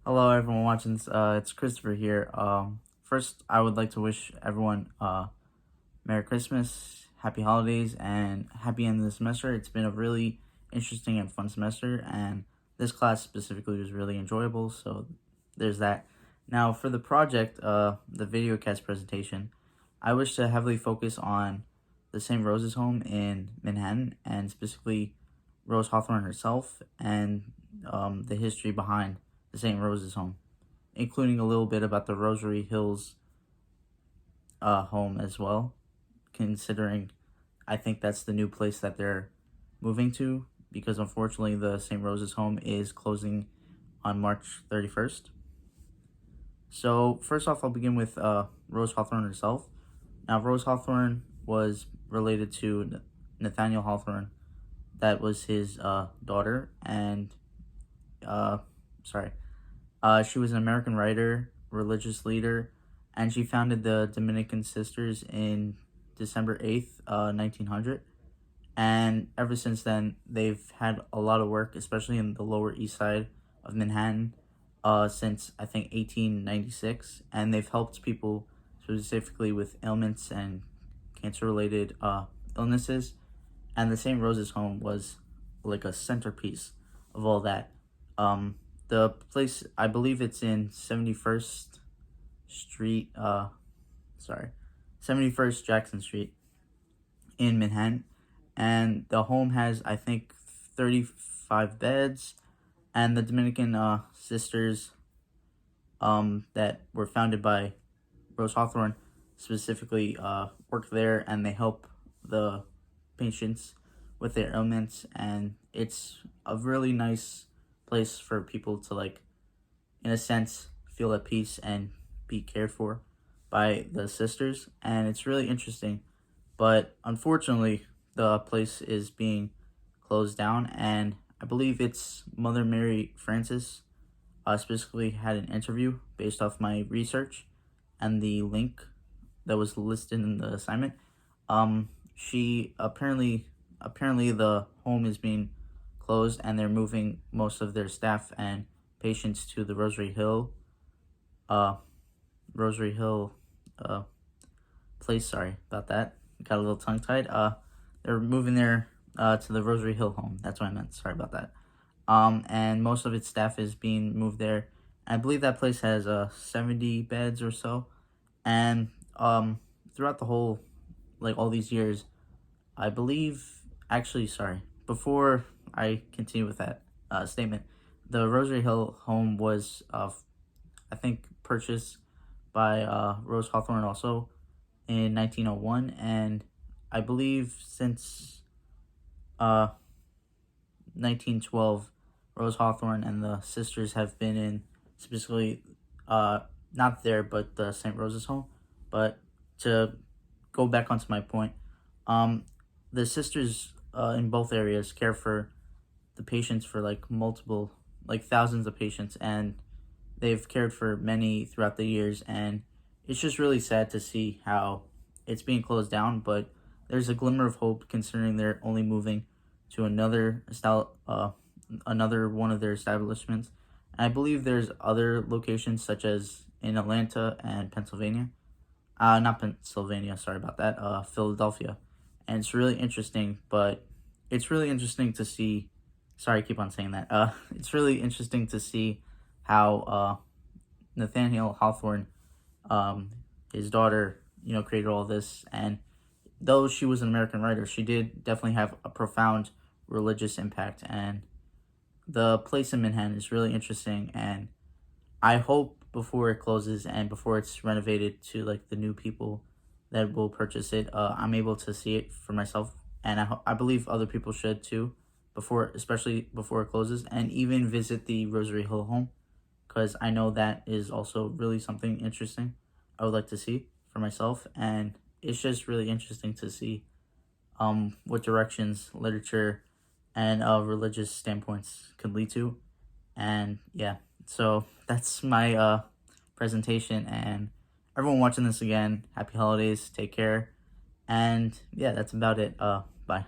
Hello, everyone watching this. It's Christopher here. First, I would like to wish everyone Merry Christmas, Happy Holidays, and happy end of the semester. It's been a really interesting and fun semester, and this class specifically was really enjoyable. So there's that. Now, for the project, the Videocast presentation, I wish to heavily focus on the St. Rose's home in Manhattan, and specifically Rose Hawthorne herself, and the history behind the St. Rose's home, including a little bit about the Rosary Hills home as well, considering I think that's the new place that they're moving to, because unfortunately the St. Rose's home is closing on March 31st. So first off, I'll begin with Rose Hawthorne herself. Now, Rose Hawthorne was related to Nathaniel Hawthorne. That was his daughter, and she was an American writer, religious leader, and she founded the Dominican Sisters in December 8th, 1900. And ever since then, they've had a lot of work, especially in the Lower East Side of Manhattan, since I think 1896. And they've helped people specifically with ailments and cancer-related illnesses. And the St. Rose's home was like a centerpiece of all that. The place, I believe it's in 71st Street, 71st Jackson Street in Manhattan. And the home has, I think, 35 beds. And the Dominican Sisters that were founded by Rose Hawthorne specifically work there, and they help the patients with their ailments. And it's a really nice place for people to, like, in a sense, feel at peace and be cared for by the sisters. And it's really interesting, but unfortunately the place is being closed down, and I believe it's Mother Mary Frances. Specifically had an interview based off my research and the link that was listed in the assignment. She apparently the home is being closed, and they're moving most of their staff and patients to the Rosary Hill place. Sorry about that. Got a little tongue tied. They're moving there to the Rosary Hill home. That's what I meant. Sorry about that. And most of its staff is being moved there. I believe that place has 70 beds or so. And throughout the whole, like, all these years, I believe, actually, sorry, before I continue with that statement, the Rosary Hill home was, I think, purchased by Rose Hawthorne also in 1901, and I believe since 1912, Rose Hawthorne and the sisters have been in, specifically, not there, but the St. Rose's home. But to go back onto my point, the sisters in both areas care for the patients for like multiple, like thousands of patients, and they've cared for many throughout the years. And it's just really sad to see how it's being closed down, but there's a glimmer of hope considering they're only moving to another one of their establishments. And I believe there's other locations such as in Atlanta and Pennsylvania. Not Pennsylvania, sorry about that. Philadelphia. And it's really interesting, but it's really interesting to see. Sorry, I keep on saying that. It's really interesting to see how Nathaniel Hawthorne, his daughter, created all this. And though she was an American writer, she did definitely have a profound religious impact. And the place in Manhattan is really interesting. And I hope before it closes and before it's renovated to like the new people that will purchase it, I'm able to see it for myself. And I believe other people should too, especially before it closes, and even visit the Rosary Hill home, because I know that is also really something interesting I would like to see for myself. And it's just really interesting to see what directions literature and religious standpoints could lead to. And yeah, so that's my presentation. And everyone watching this, again, happy holidays, take care. And yeah, that's about it. Bye.